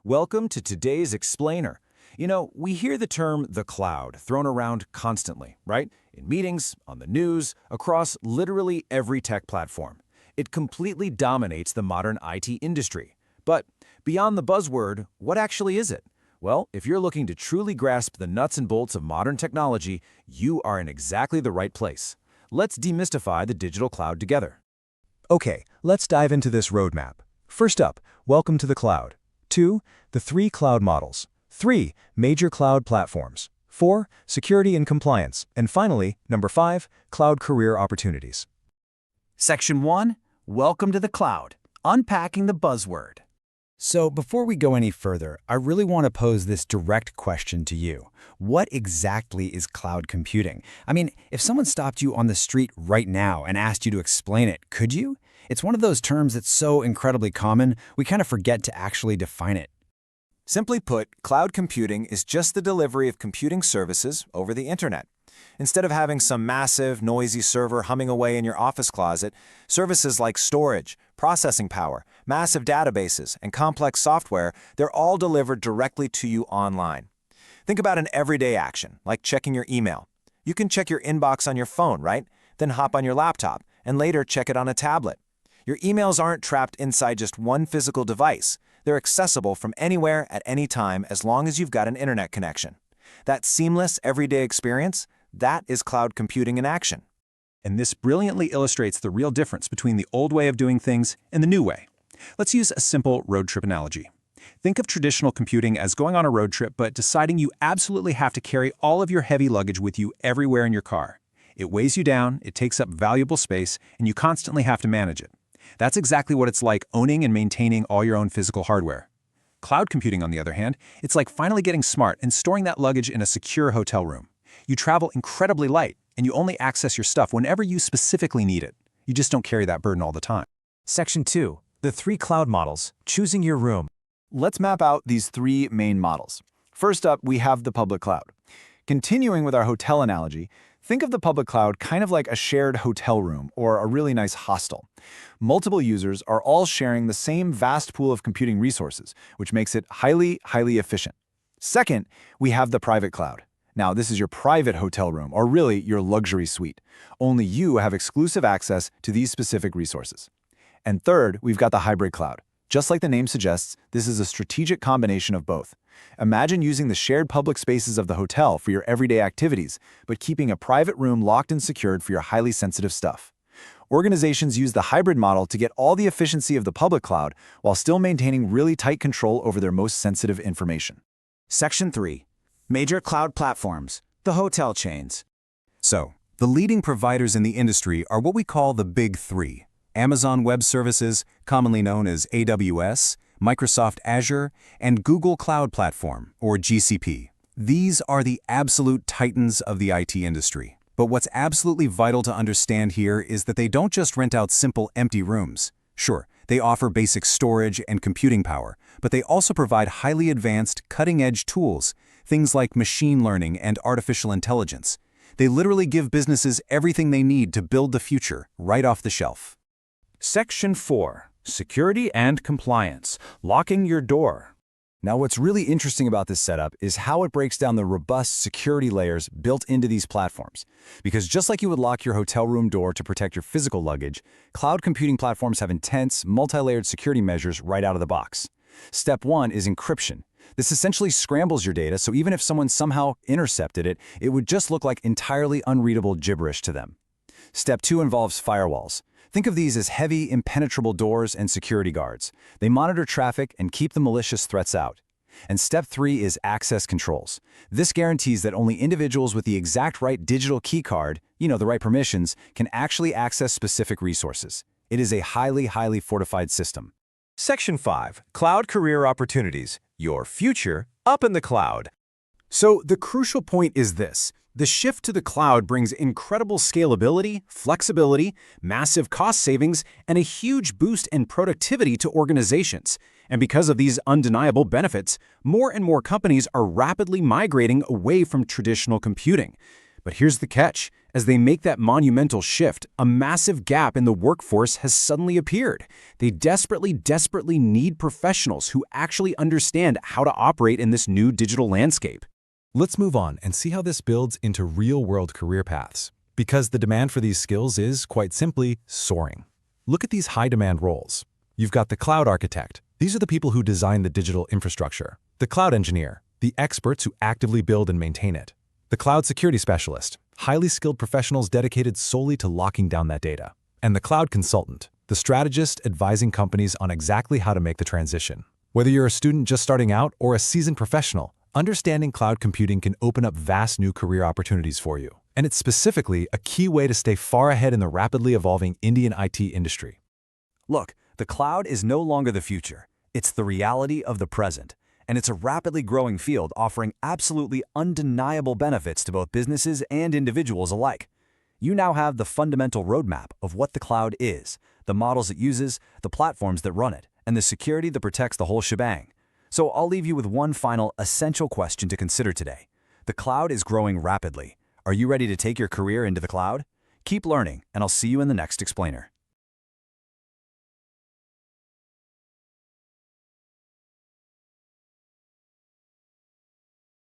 Welcome to today's Explainer. We hear the term the cloud thrown around constantly, right? In meetings, on the news, across literally every tech platform. It completely dominates the modern IT industry. But beyond the buzzword, what actually is it? Well, if you're looking to truly grasp the nuts and bolts of modern technology, you are in exactly the right place. Let's demystify the digital cloud together. Okay, let's dive into this roadmap. First up, welcome to the cloud. 2. The 3 cloud models. 3. Major cloud platforms. 4. Security and compliance. And finally, number 5, cloud career opportunities. Section 1, Welcome to the Cloud, Unpacking the Buzzword. So before we go any further, I really want to pose this direct question to you. What exactly is cloud computing? I mean, if someone stopped you on the street right now and asked you to explain it, could you? It's one of those terms that's so incredibly common, we kind of forget to actually define it. Simply put, cloud computing is just the delivery of computing services over the internet. Instead of having some massive, noisy server humming away in your office closet, services like storage, processing power, massive databases, and complex software, they're all delivered directly to you online. Think about an everyday action, like checking your email. You can check your inbox on your phone, right? Then hop on your laptop, and later check it on a tablet. Your emails aren't trapped inside just one physical device. They're accessible from anywhere at any time as long as you've got an internet connection. That seamless, everyday experience, that is cloud computing in action. And this brilliantly illustrates the real difference between the old way of doing things and the new way. Let's use a simple road trip analogy. Think of traditional computing as going on a road trip but deciding you absolutely have to carry all of your heavy luggage with you everywhere in your car. It weighs you down, it takes up valuable space, and you constantly have to manage it. That's exactly what it's like owning and maintaining all your own physical hardware. Cloud computing, on the other hand, it's like finally getting smart and storing that luggage in a secure hotel room. You travel incredibly light, and you only access your stuff whenever you specifically need it. You just don't carry that burden all the time. Section 2. The 3 cloud models. Choosing your room. Let's map out these 3 main models. First up, we have the public cloud. Continuing with our hotel analogy, think of the public cloud kind of like a shared hotel room or a really nice hostel. Multiple users are all sharing the same vast pool of computing resources, which makes it highly efficient. Second, we have the private cloud. Now, this is your private hotel room, or really your luxury suite. Only you have exclusive access to these specific resources. And third, we've got the hybrid cloud. Just like the name suggests, this is a strategic combination of both. Imagine using the shared public spaces of the hotel for your everyday activities, but keeping a private room locked and secured for your highly sensitive stuff. Organizations use the hybrid model to get all the efficiency of the public cloud while still maintaining really tight control over their most sensitive information. Section 3. Major cloud platforms, the hotel chains. So, the leading providers in the industry are what we call the Big 3. Amazon Web Services, commonly known as AWS, Microsoft Azure, and Google Cloud Platform, or GCP. These are the absolute titans of the IT industry. But what's absolutely vital to understand here is that they don't just rent out simple empty rooms. Sure, they offer basic storage and computing power, but they also provide highly advanced, cutting-edge tools, things like machine learning and artificial intelligence. They literally give businesses everything they need to build the future right off the shelf. Section 4. Security and compliance. Locking your door. Now, what's really interesting about this setup is how it breaks down the robust security layers built into these platforms. Because just like you would lock your hotel room door to protect your physical luggage, cloud computing platforms have intense, multi-layered security measures right out of the box. Step 1 is encryption. This essentially scrambles your data, so even if someone somehow intercepted it, it would just look like entirely unreadable gibberish to them. Step 2 involves firewalls. Think of these as heavy, impenetrable doors and security guards. They monitor traffic and keep the malicious threats out. And step 3 is access controls. This guarantees that only individuals with the exact right digital key card, the right permissions, can actually access specific resources. It is a highly fortified system. Section 5. Cloud career opportunities. Your future up in the cloud. So the crucial point is this. The shift to the cloud brings incredible scalability, flexibility, massive cost savings, and a huge boost in productivity to organizations. And because of these undeniable benefits, more and more companies are rapidly migrating away from traditional computing. But here's the catch. As they make that monumental shift, a massive gap in the workforce has suddenly appeared. They desperately need professionals who actually understand how to operate in this new digital landscape. Let's move on and see how this builds into real-world career paths. Because the demand for these skills is, quite simply, soaring. Look at these high-demand roles. You've got the cloud architect. These are the people who design the digital infrastructure. The cloud engineer, the experts who actively build and maintain it. The cloud security specialist, highly skilled professionals dedicated solely to locking down that data. And the cloud consultant, the strategist advising companies on exactly how to make the transition. Whether you're a student just starting out or a seasoned professional, understanding cloud computing can open up vast new career opportunities for you. And it's specifically a key way to stay far ahead in the rapidly evolving Indian IT industry. Look, the cloud is no longer the future. It's the reality of the present. And it's a rapidly growing field offering absolutely undeniable benefits to both businesses and individuals alike. You now have the fundamental roadmap of what the cloud is, the models it uses, the platforms that run it, and the security that protects the whole shebang. So I'll leave you with one final essential question to consider today. The cloud is growing rapidly. Are you ready to take your career into the cloud? Keep learning, and I'll see you in the next explainer.